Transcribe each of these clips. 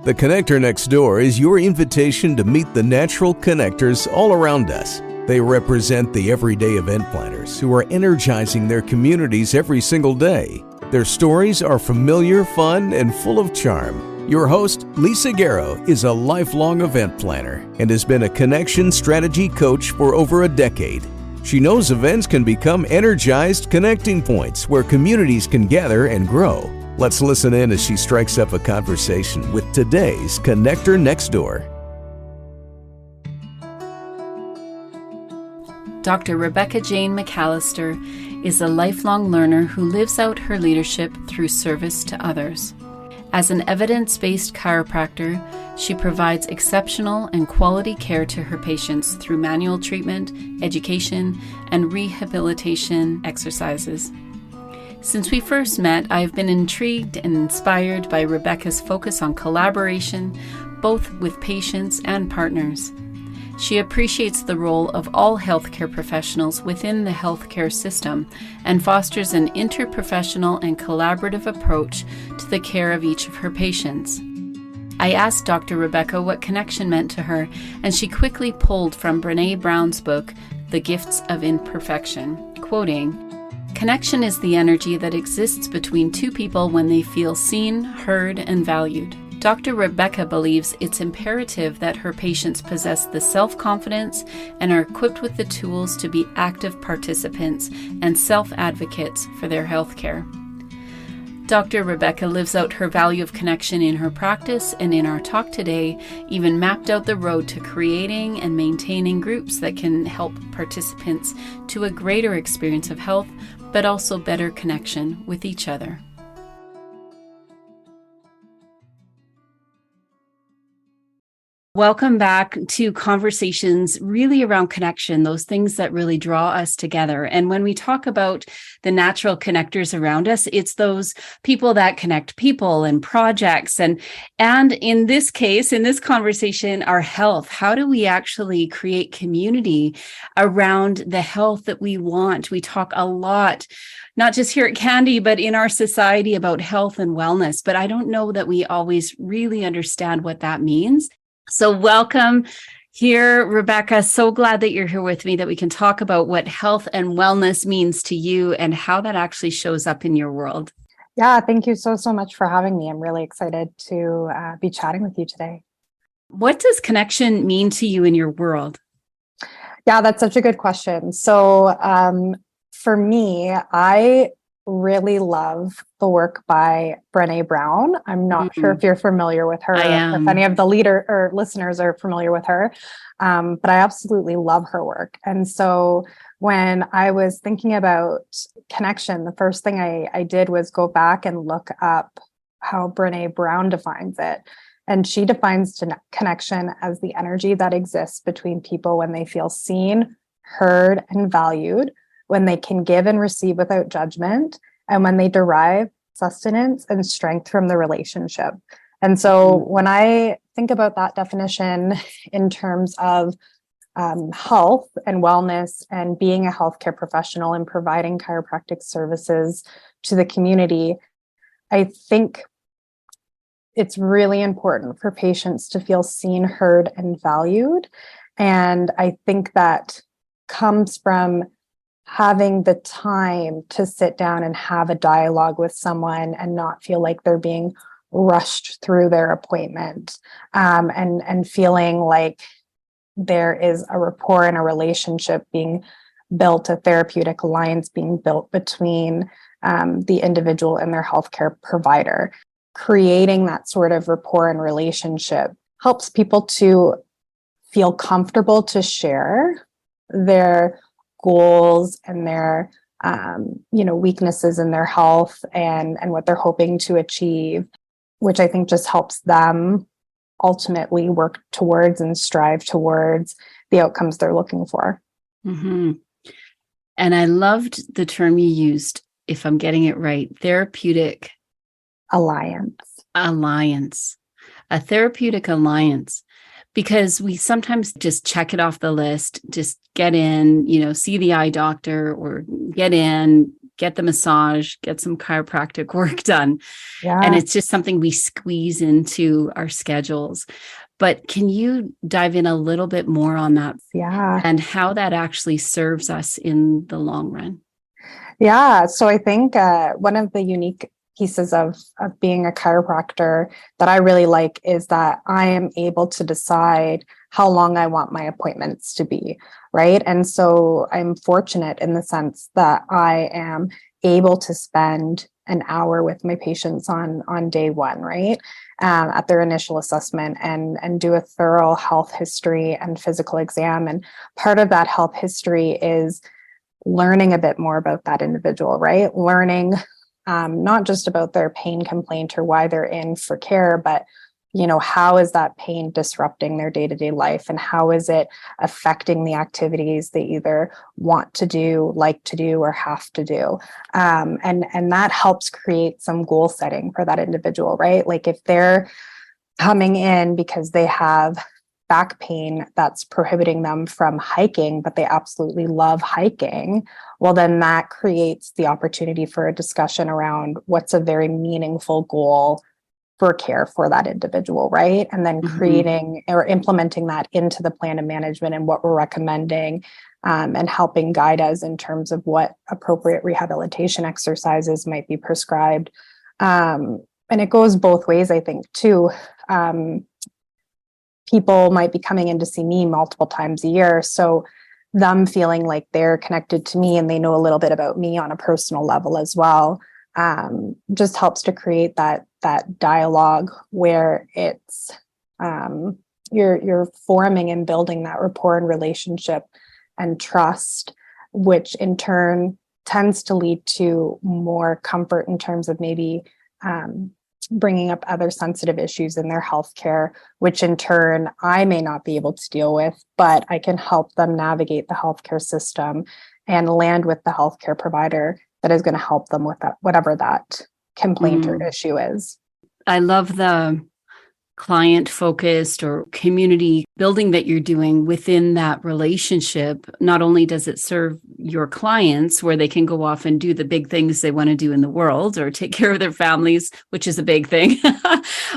The Connector Next Door is your invitation to meet the natural connectors all around us. They represent the everyday event planners who are energizing their communities every single day. Their stories are familiar, fun, and full of charm. Your host, Lisa Garrow, is a lifelong event planner and has been a connection strategy coach for over a decade. She knows events can become energized connecting points where communities can gather and grow. Let's listen in as she strikes up a conversation with today's Connector Next Door. Dr. Rebecca Jane McAllister is a lifelong learner who lives out her leadership through service to others. As an evidence-based chiropractor, she provides exceptional and quality care to her patients through manual treatment, education, and rehabilitation exercises. Since we first met, I have been intrigued and inspired by Rebecca's focus on collaboration, both with patients and partners. She appreciates the role of all healthcare professionals within the healthcare system and fosters an interprofessional and collaborative approach to the care of each of her patients. I asked Dr. Rebecca what connection meant to her, and she quickly pulled from Brené Brown's book, The Gifts of Imperfection, quoting, "Connection is the energy that exists between two people when they feel seen, heard, and valued." Dr. Rebecca believes it's imperative that her patients possess the self-confidence and are equipped with the tools to be active participants and self-advocates for their health care. Dr. Rebecca lives out her value of connection in her practice, and in our talk today, even mapped out the road to creating and maintaining groups that can help participants to a greater experience of health, but also better connection with each other. Welcome back to conversations really around connection, those things that really draw us together. And when we talk about the natural connectors around us, it's those people that connect people and projects. And in this case, in this conversation, our health. How do we actually create community around the health that we want? We talk a lot, not just here at Candy, but in our society about health and wellness. But I don't know that we always really understand what that means. So welcome here, Rebecca. So glad that you're here with me, that we can talk about what health and wellness means to you and how that actually shows up in your world. Yeah, thank you so much for having me. I'm really excited to be chatting with you today. What does connection mean to you in your world? Yeah, that's such a good question. So for me, I really love the work by Brené Brown. I'm not sure if you're familiar with her, I am. if any of the leader or listeners are familiar with her, but I absolutely love her work. And so when I was thinking about connection, the first thing I did was go back and look up how Brené Brown defines it. And she defines connection as the energy that exists between people when they feel seen, heard, and valued, when they can give and receive without judgment, and when they derive sustenance and strength from the relationship. And so when I think about that definition in terms of health and wellness and being a healthcare professional and providing chiropractic services to the community, I think it's really important for patients to feel seen, heard, and valued. And I think that comes from having the time to sit down and have a dialogue with someone and not feel like they're being rushed through their appointment, and feeling like there is a rapport and a relationship being built, a therapeutic alliance being built between the individual and their healthcare provider. Creating that sort of rapport and relationship helps people to feel comfortable to share their goals and their weaknesses in their health and what they're hoping to achieve, which I think just helps them ultimately work towards and strive towards the outcomes they're looking for. Mm-hmm. And I loved the term you used, if I'm getting it right, therapeutic alliance. A therapeutic alliance. Because we sometimes just check it off the list, just get in, see the eye doctor or get in, get the massage, get some chiropractic work done. Yeah. And it's just something we squeeze into our schedules. But can you dive in a little bit more on that? Yeah. And how that actually serves us in the long run? Yeah. So I think one of the unique pieces of being a chiropractor that I really like is that I am able to decide how long I want my appointments to be, right? And so I'm fortunate in the sense that I am able to spend an hour with my patients on day one, right? At their initial assessment and do a thorough health history and physical exam. And part of that health history is learning a bit more about that individual, right? Learning not just about their pain complaint or why they're in for care, but how is that pain disrupting their day-to-day life, and how is it affecting the activities they either want to do, like to do, or have to do? And that helps create some goal setting for that individual, right? Like if they're coming in because they have back pain that's prohibiting them from hiking, but they absolutely love hiking, well, then that creates the opportunity for a discussion around what's a very meaningful goal for care for that individual, right? And then creating or implementing that into the plan of management and what we're recommending, and helping guide us in terms of what appropriate rehabilitation exercises might be prescribed. And it goes both ways, I think, too. People might be coming in to see me multiple times a year. So them feeling like they're connected to me and they know a little bit about me on a personal level as well, just helps to create that dialogue where it's you're forming and building that rapport and relationship and trust, which in turn tends to lead to more comfort in terms of maybe bringing up other sensitive issues in their healthcare, which in turn I may not be able to deal with, but I can help them navigate the healthcare system and land with the healthcare provider that is going to help them with that, whatever that complaint or issue is. I love the client focused or community building that you're doing within that relationship. Not only does it serve your clients where they can go off and do the big things they want to do in the world or take care of their families, which is a big thing,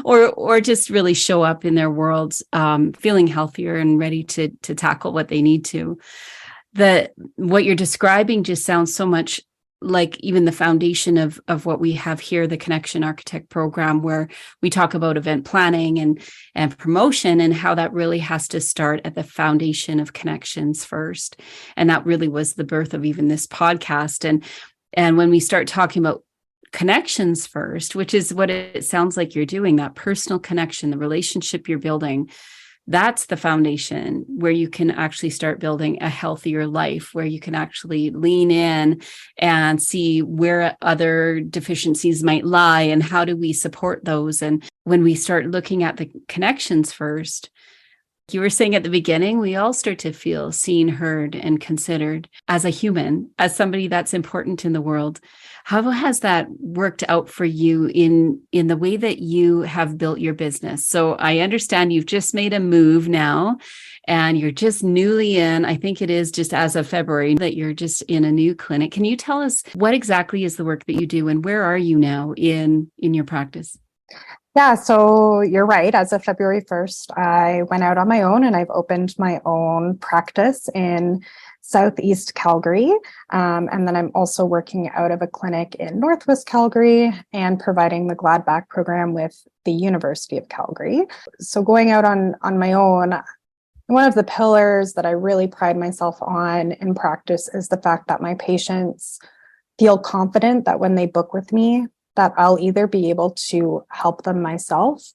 or just really show up in their worlds, feeling healthier and ready to tackle what they need to. What you're describing just sounds so much like even the foundation of what we have here, the Connection Architect program, where we talk about event planning and promotion and how that really has to start at the foundation of connections first. And that really was the birth of even this podcast. And when we start talking about connections first, which is what it sounds like you're doing, that personal connection, the relationship you're building, that's the foundation where you can actually start building a healthier life, where you can actually lean in and see where other deficiencies might lie and how do we support those. And when we start looking at the connections first, you were saying at the beginning, we all start to feel seen, heard, and considered as a human, as somebody that's important in the world. How has that worked out for you in the way that you have built your business? So I understand you've just made a move now and you're just newly in, I think it is just as of February that you're just in a new clinic. Can you tell us what exactly is the work that you do and where are you now in your practice? Yeah, so you're right. As of February 1st, I went out on my own and I've opened my own practice in Southeast Calgary. And then I'm also working out of a clinic in Northwest Calgary and providing the Gladback program with the University of Calgary. So going out on my own, one of the pillars that I really pride myself on in practice is the fact that my patients feel confident that when they book with me, that I'll either be able to help them myself,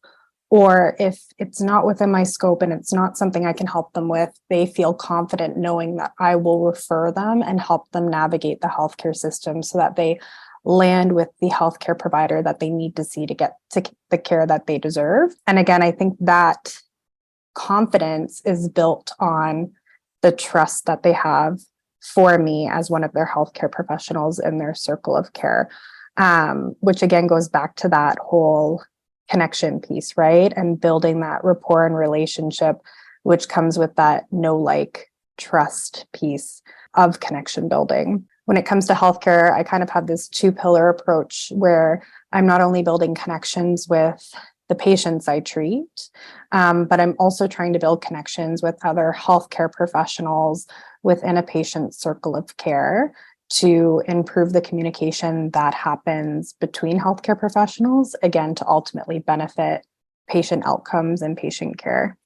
or if it's not within my scope and it's not something I can help them with, they feel confident knowing that I will refer them and help them navigate the healthcare system so that they land with the healthcare provider that they need to see to get to the care that they deserve. And again, I think that confidence is built on the trust that they have for me as one of their healthcare professionals in their circle of care. Which again goes back to that whole connection piece, right? And building that rapport and relationship, which comes with that know, like, trust piece of connection building. when it comes to healthcare, I kind of have this 2-pillar approach where I'm not only building connections with the patients I treat, but I'm also trying to build connections with other healthcare professionals within a patient's circle of care to improve the communication that happens between healthcare professionals, again, to ultimately benefit patient outcomes and patient care.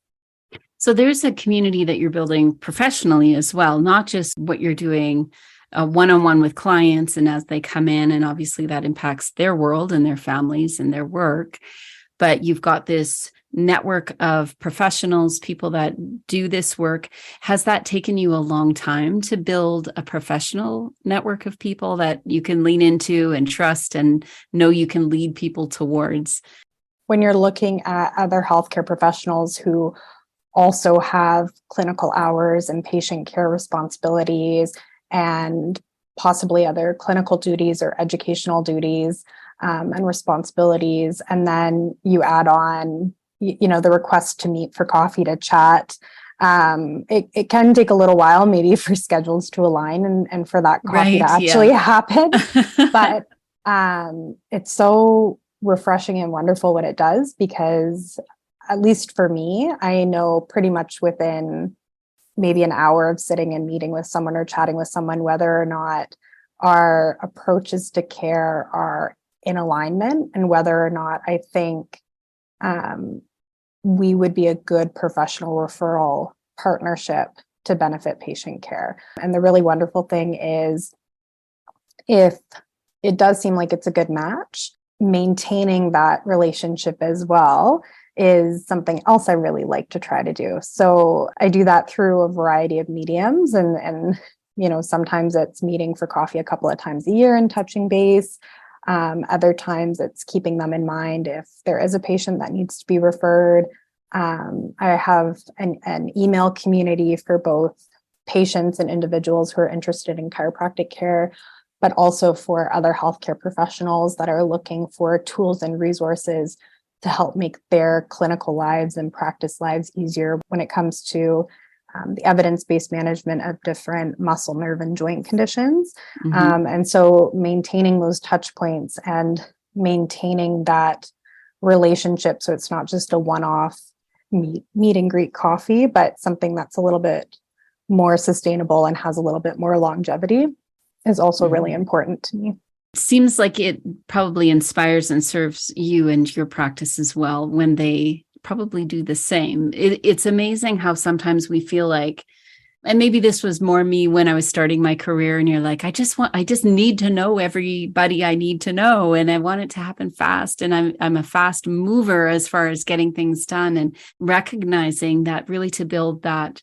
So there's a community that you're building professionally as well, not just what you're doing one-on-one with clients and as they come in, and obviously that impacts their world and their families and their work. But you've got this network of professionals, people that do this work. Has that taken you a long time to build a professional network of people that you can lean into and trust and know you can lead people towards? When you're looking at other healthcare professionals who also have clinical hours and patient care responsibilities and possibly other clinical duties or educational duties, and responsibilities. And then you add on, the request to meet for coffee to chat. It can take a little while, maybe for schedules to align and for that coffee to actually happen. But it's so refreshing and wonderful when it does, because at least for me, I know pretty much within maybe an hour of sitting and meeting with someone or chatting with someone, whether or not our approaches to care are in alignment and whether or not I think we would be a good professional referral partnership to benefit patient care. And the really wonderful thing is, if it does seem like it's a good match, maintaining that relationship as well is something else I really like to try to do. So I do that through a variety of mediums, and sometimes it's meeting for coffee a couple of times a year and touching base. Other times it's keeping them in mind if there is a patient that needs to be referred. I have an email community for both patients and individuals who are interested in chiropractic care, but also for other healthcare professionals that are looking for tools and resources to help make their clinical lives and practice lives easier when it comes to the evidence-based management of different muscle, nerve, and joint conditions. Mm-hmm. And so maintaining those touch points and maintaining that relationship, so it's not just a one-off meet and greet coffee, but something that's a little bit more sustainable and has a little bit more longevity, is also really important to me. Seems like it probably inspires and serves you and your practice as well when they probably do the same. It's amazing how sometimes we feel like, and maybe this was more me when I was starting my career, and you're like, I just need to know everybody I need to know, and I want it to happen fast. And I'm a fast mover as far as getting things done, and recognizing that really to build that,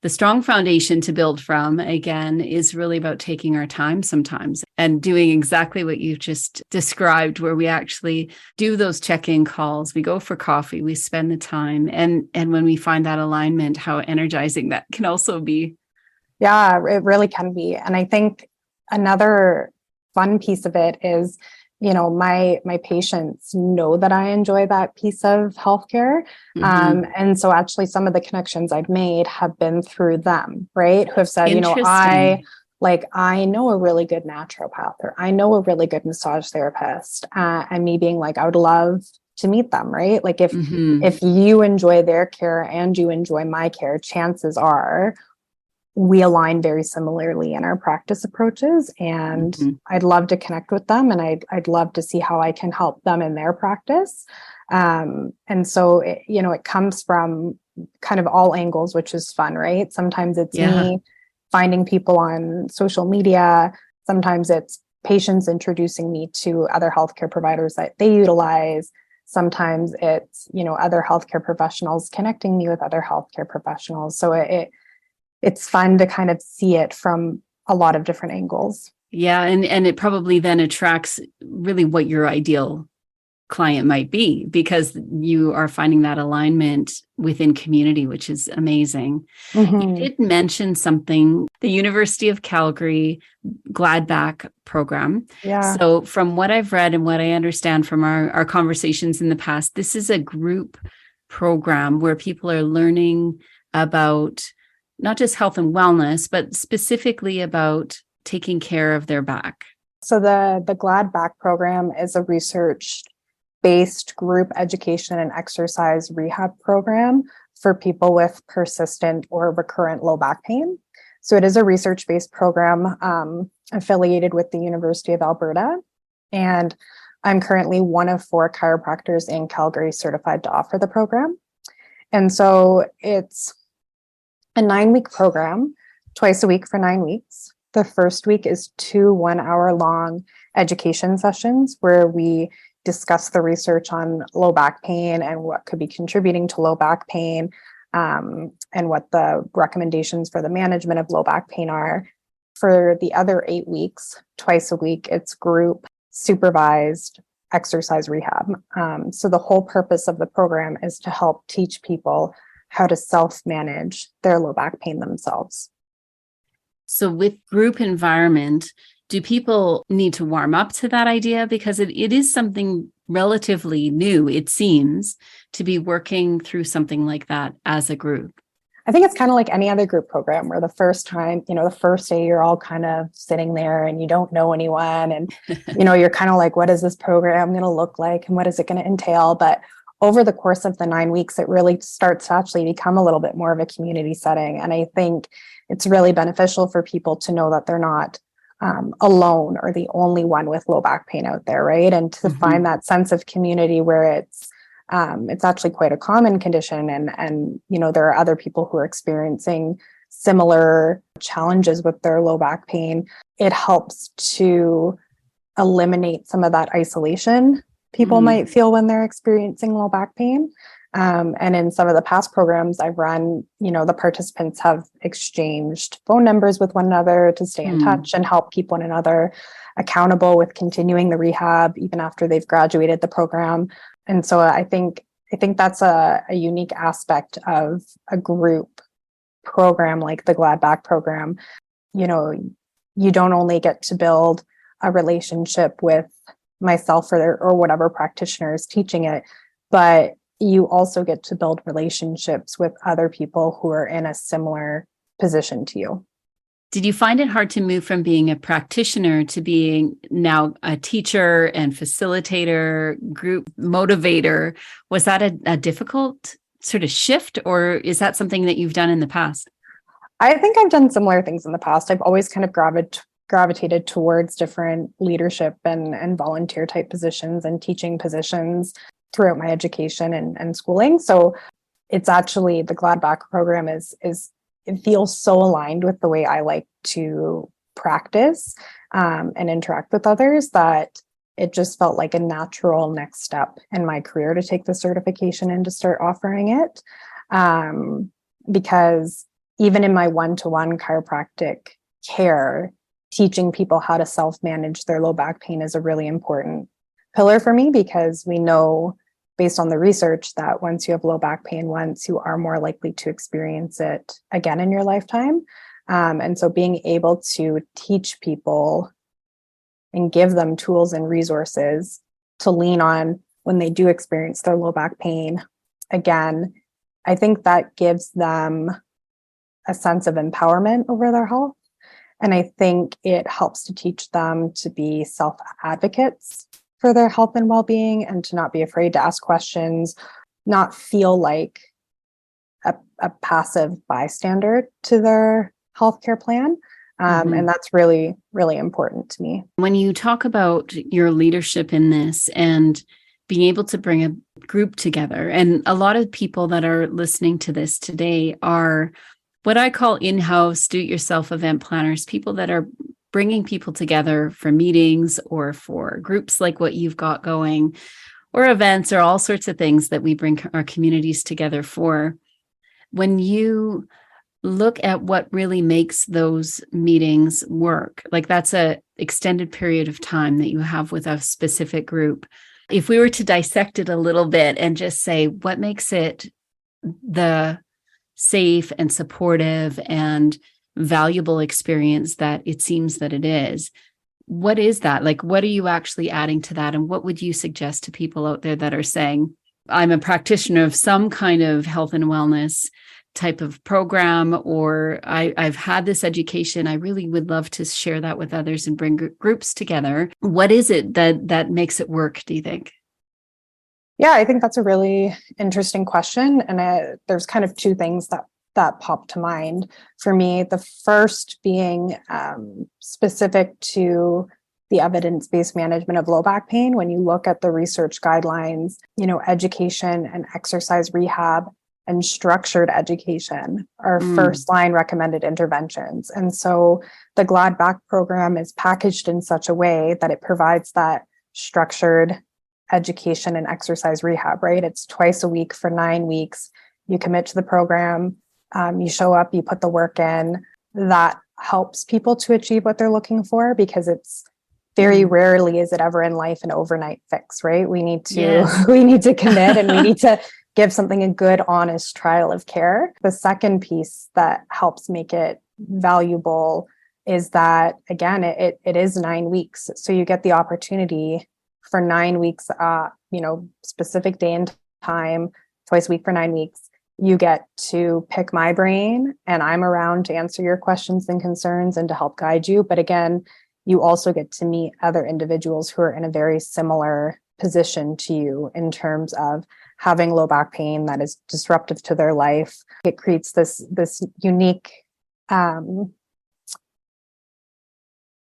the strong foundation to build from, again, is really about taking our time sometimes and doing exactly what you've just described, where we actually do those check-in calls, we go for coffee, we spend the time. And when we find that alignment, how energizing that can also be. Yeah, it really can be. And I think another fun piece of it is, my patients know that I enjoy that piece of healthcare. Mm-hmm. And so actually some of the connections I've made have been through them, right? Who have said, I know a really good naturopath, or I know a really good massage therapist. And me being like, I would love to meet them, right? Like if you enjoy their care and you enjoy my care, chances are we align very similarly in our practice approaches, and I'd love to connect with them, and I'd love to see how I can help them in their practice. And so, it comes from kind of all angles, which is fun, right? Sometimes it's me finding people on social media. Sometimes it's patients introducing me to other healthcare providers that they utilize. Sometimes it's, other healthcare professionals connecting me with other healthcare professionals. So it's fun to kind of see it from a lot of different angles. Yeah. And it probably then attracts really what your ideal client might be, because you are finding that alignment within community, which is amazing. You did mention something, the University of Calgary Gladback program. Yeah. So from what I've read and what I understand from our conversations in the past, this is a group program where people are learning about not just health and wellness, but specifically about taking care of their back? So the GLAD Back program is a research-based group education and exercise rehab program for people with persistent or recurrent low back pain. So it is a research-based program affiliated with the University of Alberta. And I'm currently one of 4 chiropractors in Calgary certified to offer the program. And so it's a 9-week program, twice a week for 9 weeks. The first week is 2 one-hour-long education sessions where we discuss the research on low back pain and what could be contributing to low back pain, and what the recommendations for the management of low back pain are. For the other 8 weeks, twice a week, it's group supervised exercise rehab. So the whole purpose of the program is to help teach people how to self-manage their low back pain themselves. So with group environment, do people need to warm up to that idea? Because it is something relatively new, it seems, to be working through something like that as a group. I think it's kind of like any other group program where the first time, the first day you're all kind of sitting there and you don't know anyone. And, you're kind of like, what is this program going to look like? And what is it going to entail? But over the course of the 9 weeks, it really starts to actually become a little bit more of a community setting. And I think it's really beneficial for people to know that they're not alone or the only one with low back pain out there, right? And to find that sense of community where it's actually quite a common condition, and there are other people who are experiencing similar challenges with their low back pain. It helps to eliminate some of that isolation people might feel when they're experiencing low back pain. And in some of the past programs I've run, the participants have exchanged phone numbers with one another to stay in touch and help keep one another accountable with continuing the rehab even after they've graduated the program. And so I think that's a unique aspect of a group program like the GLAD Back program. You don't only get to build a relationship with myself or whatever practitioner is teaching it, but you also get to build relationships with other people who are in a similar position to you. Did you find it hard to move from being a practitioner to being now a teacher and facilitator, group motivator? Was that a difficult sort of shift, or is that something that you've done in the past? I think I've done similar things in the past. I've always kind of gravitated towards different leadership and volunteer type positions and teaching positions throughout my education and schooling. So it's actually, the GLAD Back program is it feels so aligned with the way I like to practice and interact with others that it just felt like a natural next step in my career to take the certification and to start offering it. Because even in my one-to-one chiropractic care, teaching people how to self-manage their low back pain is a really important pillar for me, because we know based on the research that once you have low back pain once, you are more likely to experience it again in your lifetime. And so being able to teach people and give them tools and resources to lean on when they do experience their low back pain again, I think that gives them a sense of empowerment over their health. And I think it helps to teach them to be self-advocates for their health and well-being, and to not be afraid to ask questions, not feel like a passive bystander to their healthcare plan. And that's really, really important to me. When you talk about your leadership in this and being able to bring a group together, and a lot of people that are listening to this today are what I call in-house do-it-yourself event planners, people that are bringing people together for meetings or for groups like what you've got going, or events, or all sorts of things that we bring our communities together for. When you look at what really makes those meetings work, like that's a extended period of time that you have with a specific group. If we were to dissect it a little bit and just say, what makes it the safe and supportive and valuable experience that it seems that it is, what is that? Like, what are you actually adding to that? And what would you suggest to people out there that are saying, I'm a practitioner of some kind of health and wellness type of program, or I've had this education. I really would love to share that with others and bring groups together. What is it that makes it work, do you think? Yeah, I think that's a really interesting question. And there's kind of two things that pop to mind for me. The first being specific to the evidence-based management of low back pain. When you look at the research guidelines, education and exercise rehab and structured education are first line recommended interventions. And so the GLAD back program is packaged in such a way that it provides that structured education and exercise rehab, right? It's twice a week for 9 weeks. You commit to the program, you show up, you put the work in. That helps people to achieve what they're looking for, because it's very rarely is it ever in life an overnight fix, right? We need to we need to commit, and we need to give something a good, honest trial of care. The second piece that helps make it valuable is that, again, it is 9 weeks. So you get the opportunity for 9 weeks, specific day and time, twice a week for 9 weeks. You get to pick my brain, and I'm around to answer your questions and concerns and to help guide you. But again, you also get to meet other individuals who are in a very similar position to you in terms of having low back pain that is disruptive to their life. It creates this unique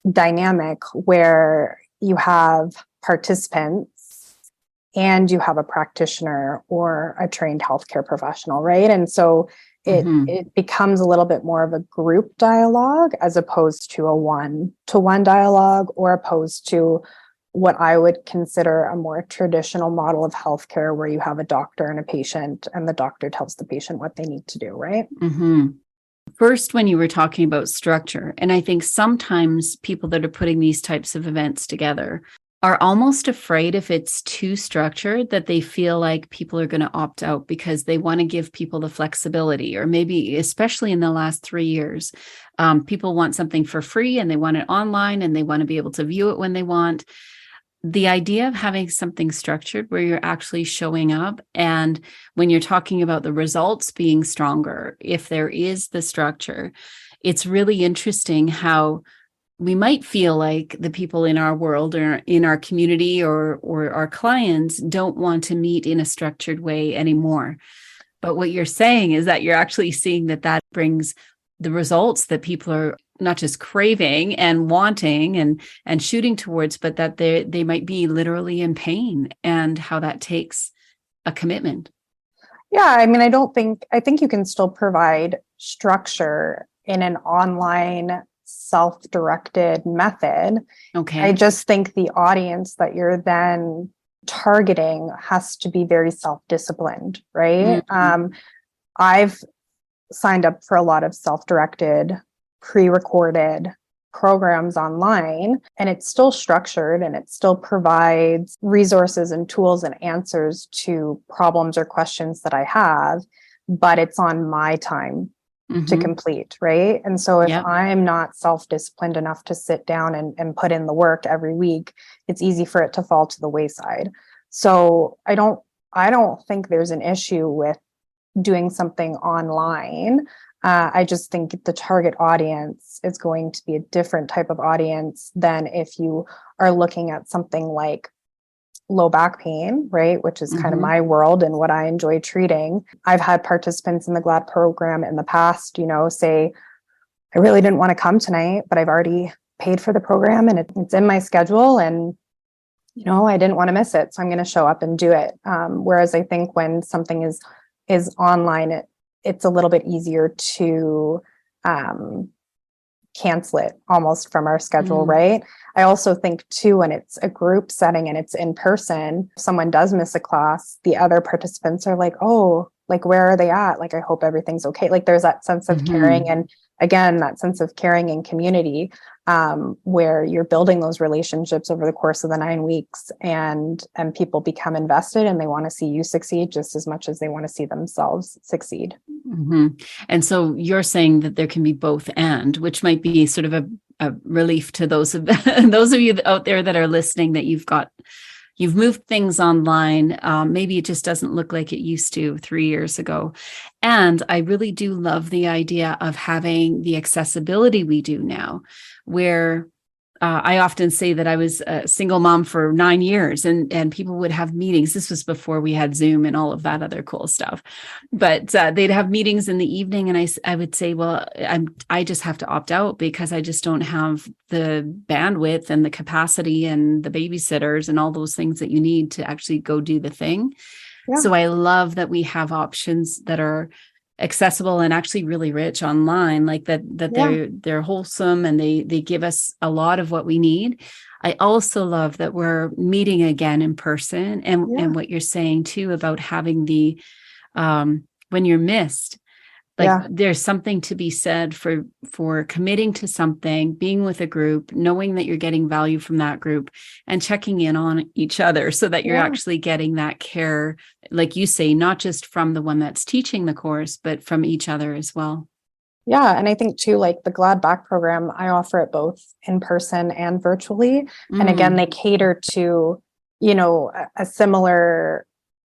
dynamic where you have participants and you have a practitioner or a trained healthcare professional, right? And so it becomes a little bit more of a group dialogue as opposed to a one-to-one dialogue, or opposed to what I would consider a more traditional model of healthcare where you have a doctor and a patient, and the doctor tells the patient what they need to do, right? First, when you were talking about structure, and I think sometimes people that are putting these types of events together are almost afraid, if it's too structured, that they feel like people are going to opt out because they want to give people the flexibility, or maybe especially in the last 3 years, people want something for free and they want it online and they want to be able to view it when they want. The idea of having something structured where you're actually showing up, and when you're talking about the results being stronger, if there is the structure, it's really interesting how we might feel like the people in our world or in our community or our clients don't want to meet in a structured way anymore. But what you're saying is that you're actually seeing that brings the results that people are not just craving and wanting and shooting towards, but that they might be literally in pain, and how that takes a commitment. Yeah, I mean, I think you can still provide structure in an online self-directed method. Okay. I just think the audience that you're then targeting has to be very self-disciplined, right? I've signed up for a lot of self-directed, pre-recorded programs online, and it's still structured and it still provides resources and tools and answers to problems or questions that I have, but it's on my time to complete, right? And so if I'm not self-disciplined enough to sit down and put in the work every week, it's easy for it to fall to the wayside. So I don't think there's an issue with doing something online. I just think the target audience is going to be a different type of audience than if you are looking at something like low back pain, right? Which is kind of my world and what I enjoy treating. I've had participants in the GLAD program in the past, say, I really didn't want to come tonight, but I've already paid for the program and it's in my schedule, and I didn't want to miss it, so I'm going to show up and do it. Whereas I think when something is online, it's a little bit easier to cancel it almost from our schedule, right? I also think too, when it's a group setting and it's in person, if someone does miss a class, the other participants are like, oh, like, where are they at? Like, I hope everything's okay. Like, there's that sense of caring. And again, that sense of caring and community, where you're building those relationships over the course of the 9 weeks, and people become invested and they want to see you succeed just as much as they want to see themselves succeed. And so you're saying that there can be both, and which might be sort of a relief to those of you out there that are listening, that you've got you've moved things online. Maybe it just doesn't look like it used to 3 years ago. And I really do love the idea of having the accessibility we do now, where I often say that I was a single mom for 9 years, and people would have meetings. This was before we had Zoom and all of that other cool stuff. But they'd have meetings in the evening, and I would say, well, I just have to opt out because I just don't have the bandwidth and the capacity and the babysitters and all those things that you need to actually go do the thing. Yeah. So I love that we have options that are accessible and actually really rich online, like that they're wholesome, and they give us a lot of what we need. I also love that we're meeting again in person, and what you're saying too about having the when you're missed, like there's something to be said for committing to something, being with a group, knowing that you're getting value from that group, and checking in on each other so that you're actually getting that care, like you say, not just from the one that's teaching the course, but from each other as well. Yeah. And I think too, like the Glad Back program, I offer it both in person and virtually. And again, they cater to, a similar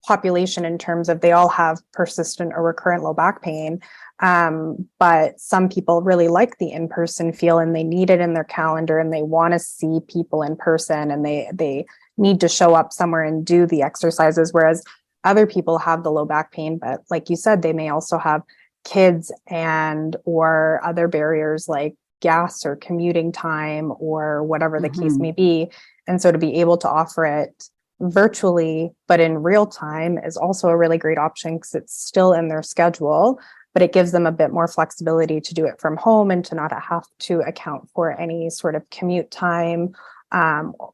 population in terms of they all have persistent or recurrent low back pain. But some people really like the in-person feel, and they need it in their calendar, and they want to see people in person, and they need to show up somewhere and do the exercises. Whereas other people have the low back pain, but like you said, they may also have kids or other barriers like gas or commuting time or whatever the case may be. And so to be able to offer it virtually, but in real time, is also a really great option because it's still in their schedule, but it gives them a bit more flexibility to do it from home and to not have to account for any sort of commute time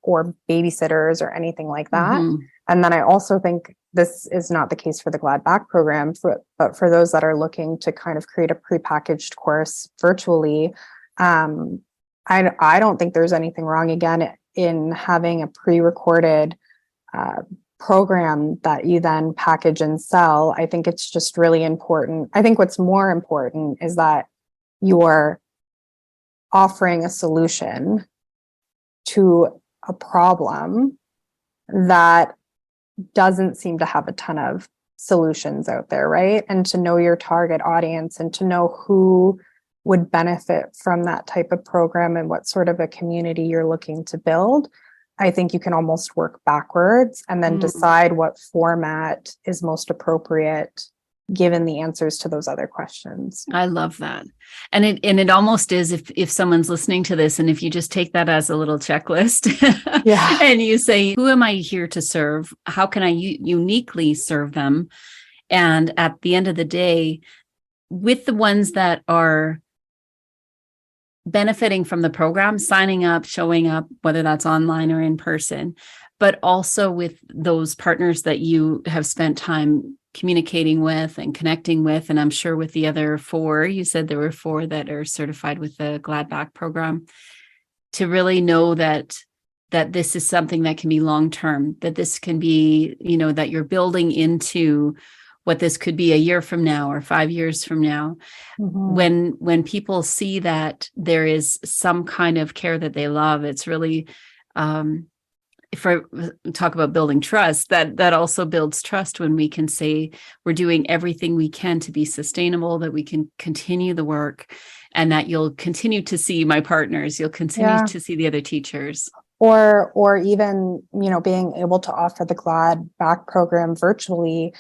or babysitters or anything like that. And then I also think this is not the case for the Glad Back program, but for those that are looking to kind of create a prepackaged course virtually, I don't think there's anything wrong, again, in having a pre-recorded program that you then package and sell. I think it's just really important. I think what's more important is that you're offering a solution to a problem that doesn't seem to have a ton of solutions out there, right? And to know your target audience and to know who would benefit from that type of program and what sort of a community you're looking to build, I think you can almost work backwards and then decide what format is most appropriate given the answers to those other questions. I love that. And it almost is, if someone's listening to this, and if you just take that as a little checklist and you say, who am I here to serve? How can I uniquely serve them? And at the end of the day, with the ones that are benefiting from the program, signing up, showing up, whether that's online or in person, but also with those partners that you have spent time communicating with and connecting with. And I'm sure with the other 4, you said there were 4 that are certified with the Glad Back program, to really know that this is something that can be long-term, that this can be, that you're building into what this could be a year from now or 5 years from now. When people see that there is some kind of care that they love, it's really, if I talk about building trust, that also builds trust when we can say we're doing everything we can to be sustainable, that we can continue the work, and that you'll continue to see my partners, you'll continue to see the other teachers. Or even, being able to offer the Glad Back program virtually,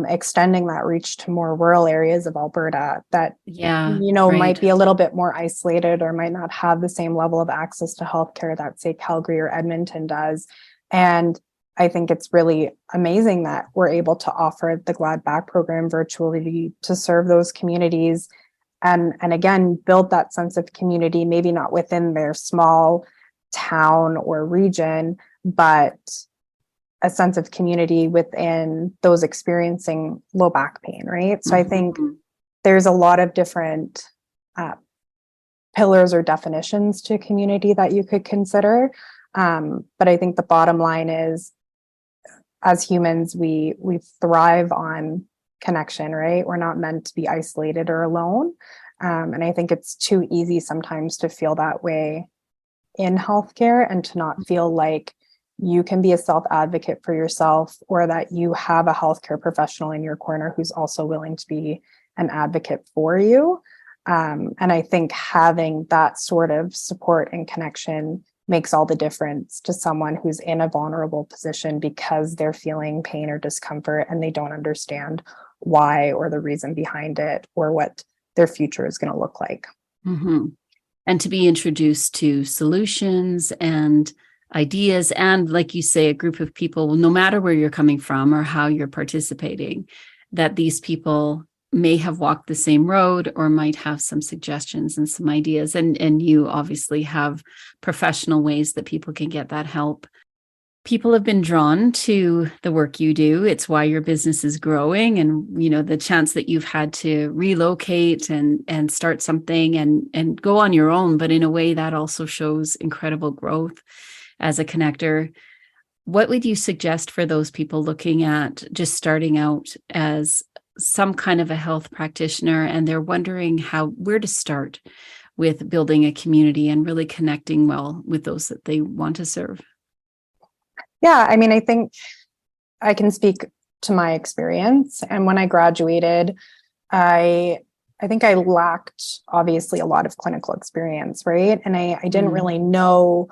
extending that reach to more rural areas of Alberta that, might be a little bit more isolated or might not have the same level of access to healthcare that, say, Calgary or Edmonton does. And I think it's really amazing that we're able to offer the Glad Back program virtually to serve those communities and again, build that sense of community, maybe not within their small town or region, but a sense of community within those experiencing low back pain, right? So I think there's a lot of different pillars or definitions to community that you could consider. But I think the bottom line is, as humans, we thrive on connection, right? We're not meant to be isolated or alone. And I think it's too easy sometimes to feel that way in healthcare and to not feel like you can be a self-advocate for yourself, or that you have a healthcare professional in your corner who's also willing to be an advocate for you. And I think having that sort of support and connection makes all the difference to someone who's in a vulnerable position because they're feeling pain or discomfort and they don't understand why or the reason behind it or what their future is going to look like. Mm-hmm. And to be introduced to solutions and ideas, and like you say, a group of people, no matter where you're coming from or how you're participating, that these people may have walked the same road or might have some suggestions and some ideas. And you obviously have professional ways that people can get that help. People have been drawn to the work you do. It's why your business is growing, and the chance that you've had to relocate and start something and go on your own, but in a way that also shows incredible growth as a connector. What would you suggest for those people looking at just starting out as some kind of a health practitioner, and they're wondering where to start with building a community and really connecting well with those that they want to serve? Yeah, I mean, I think I can speak to my experience. And when I graduated, I think I lacked obviously a lot of clinical experience, right? And I didn't really know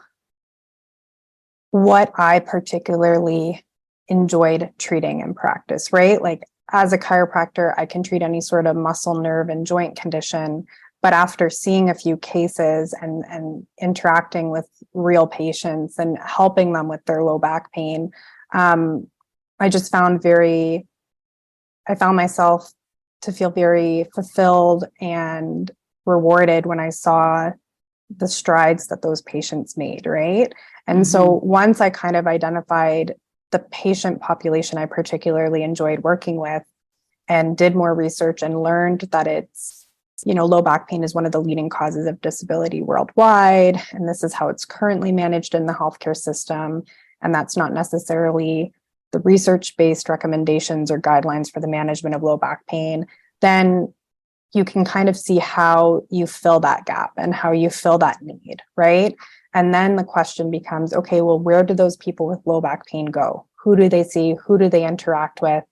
what I particularly enjoyed treating in practice, right? Like, as a chiropractor, I can treat any sort of muscle, nerve, and joint condition. But after seeing a few cases and interacting with real patients and helping them with their low back pain, I just found myself to feel very fulfilled and rewarded when I saw the strides that those patients made, right? And so once I kind of identified the patient population I particularly enjoyed working with and did more research and learned that it's, low back pain is one of the leading causes of disability worldwide. And this is how it's currently managed in the healthcare system. And that's not necessarily the research-based recommendations or guidelines for the management of low back pain. Then you can kind of see how you fill that gap and how you fill that need, right? And then the question becomes, okay, well, where do those people with low back pain go? Who do they see? Who do they interact with?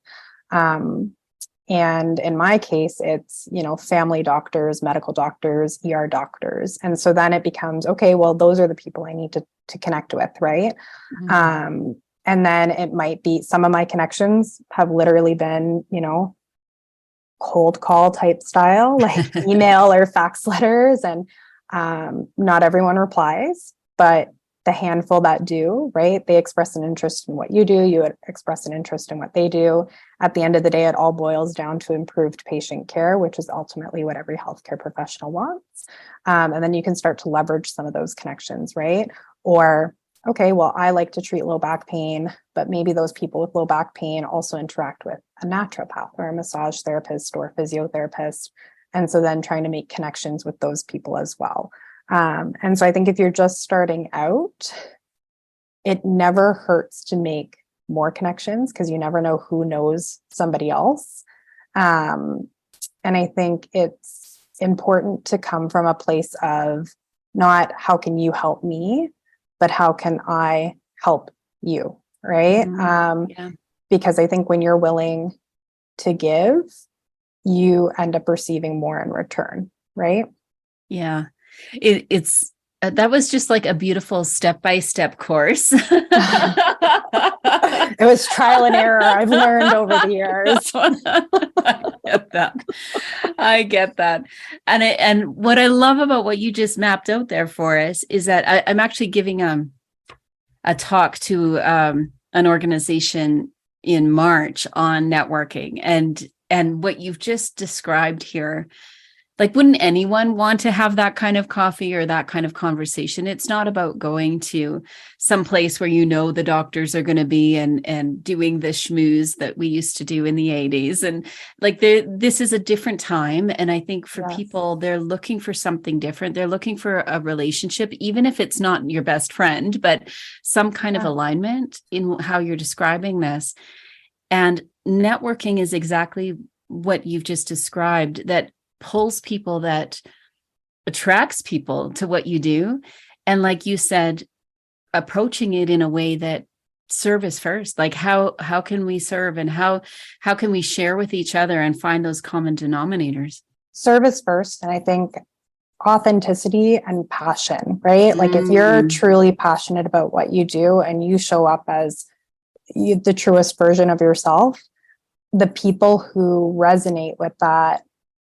And in my case, it's, family doctors, medical doctors, ER doctors. And so then it becomes, okay, well, those are the people I need to connect with, right? And then it might be, some of my connections have literally been, cold call type style, like email or fax letters. And not everyone replies, but the handful that do, right? They express an interest in what you do. You express an interest in what they do. At the end of the day, it all boils down to improved patient care, which is ultimately what every healthcare professional wants. And then you can start to leverage some of those connections, right? Or, okay, well, I like to treat low back pain, but maybe those people with low back pain also interact with a naturopath or a massage therapist or a physiotherapist. And so then trying to make connections with those people as well. And so I think if you're just starting out, it never hurts to make more connections because you never know who knows somebody else. And I think it's important to come from a place of not how can you help me, but how can I help you, right? Because I think when you're willing to give, you end up receiving more in return, right? Yeah. It's that was just like a beautiful step-by-step course. It was trial and error. I've learned over the years. I get that. And what I love about what you just mapped out there for us is that I'm actually giving a talk to an organization in March on networking, and what you've just described here. Like, wouldn't anyone want to have that kind of coffee or that kind of conversation? It's not about going to some place where the doctors are going to be and doing the schmooze that we used to do in the 80s. And like, this is a different time. And I think for people, they're looking for something different. They're looking for a relationship, even if it's not your best friend, but some kind of alignment in how you're describing this. And networking is exactly what you've just described, that pulls people, that attracts people to what you do. And like you said, approaching it in a way that service first, like how can we serve, and how can we share with each other and find those common denominators? Service first. And I think authenticity and passion, right? Like if you're truly passionate about what you do and you show up as the truest version of yourself, the people who resonate with that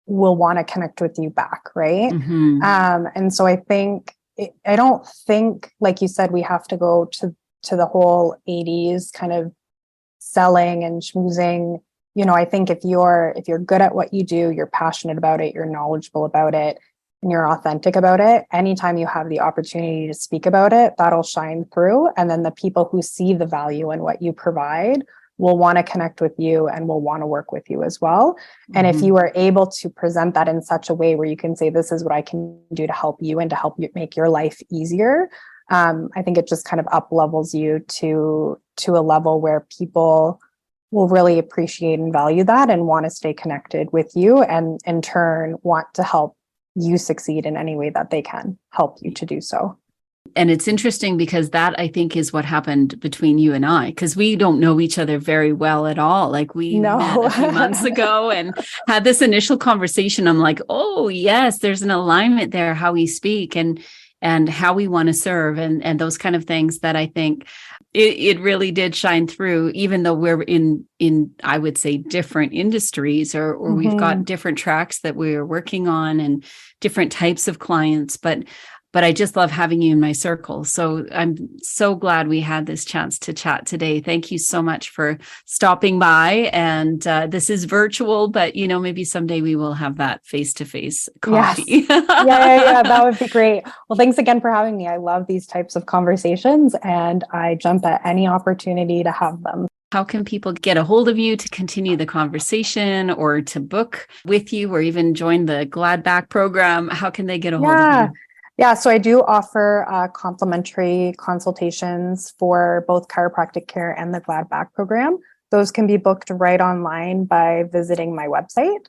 will want to connect with you back, right? And so I don't think, like you said, we have to go to the whole 80s kind of selling and schmoozing. I think if you're good at what you do, you're passionate about it, you're knowledgeable about it, and you're authentic about it, anytime you have the opportunity to speak about it, that'll shine through. And then the people who see the value in what you provide will want to connect with you and will want to work with you as well. And if you are able to present that in such a way where you can say, this is what I can do to help you and to help you make your life easier, I think it just kind of up levels you to a level where people will really appreciate and value that and want to stay connected with you, and in turn want to help you succeed in any way that they can help you to do so. And it's interesting because that, I think, is what happened between you and I, because we don't know each other very well at all. Like we met a few months ago and had this initial conversation. I'm like, oh yes, there's an alignment there, how we speak and how we want to serve and those kind of things that I think it really did shine through, even though we're in I would say different industries or we've got different tracks that we're working on and different types of clients, but I just love having you in my circle. So I'm so glad we had this chance to chat today. Thank you so much for stopping by. And this is virtual, but maybe someday we will have that face-to-face coffee. Yes. Yeah. That would be great. Well, thanks again for having me. I love these types of conversations and I jump at any opportunity to have them. How can people get a hold of you to continue the conversation or to book with you or even join the Glad Back program? How can they get a hold of you? Yeah, so I do offer complimentary consultations for both chiropractic care and the Glad Back program. Those can be booked right online by visiting my website.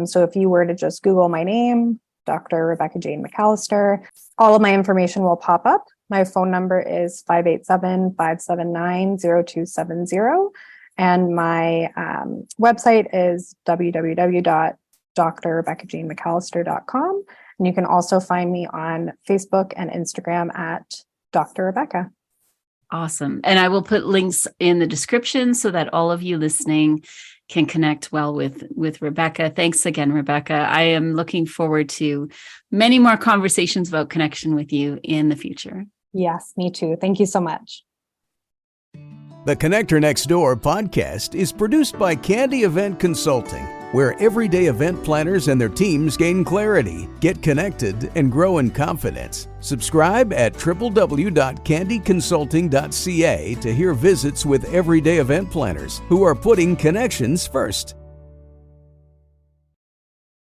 So if you were to just Google my name, Dr. Rebecca Jane McAllister, all of my information will pop up. My phone number is 587-579-0270. And my website is www.drrebeccajanemcallister.com. And you can also find me on Facebook and Instagram at Dr. Rebecca. Awesome. And I will put links in the description so that all of you listening can connect well with Rebecca. Thanks again, Rebecca. I am looking forward to many more conversations about connection with you in the future. Yes, me too. Thank you so much. The Connector Next Door podcast is produced by Candy Event Consulting, where everyday event planners and their teams gain clarity, get connected, and grow in confidence. Subscribe at www.candyconsulting.ca to hear visits with everyday event planners who are putting connections first.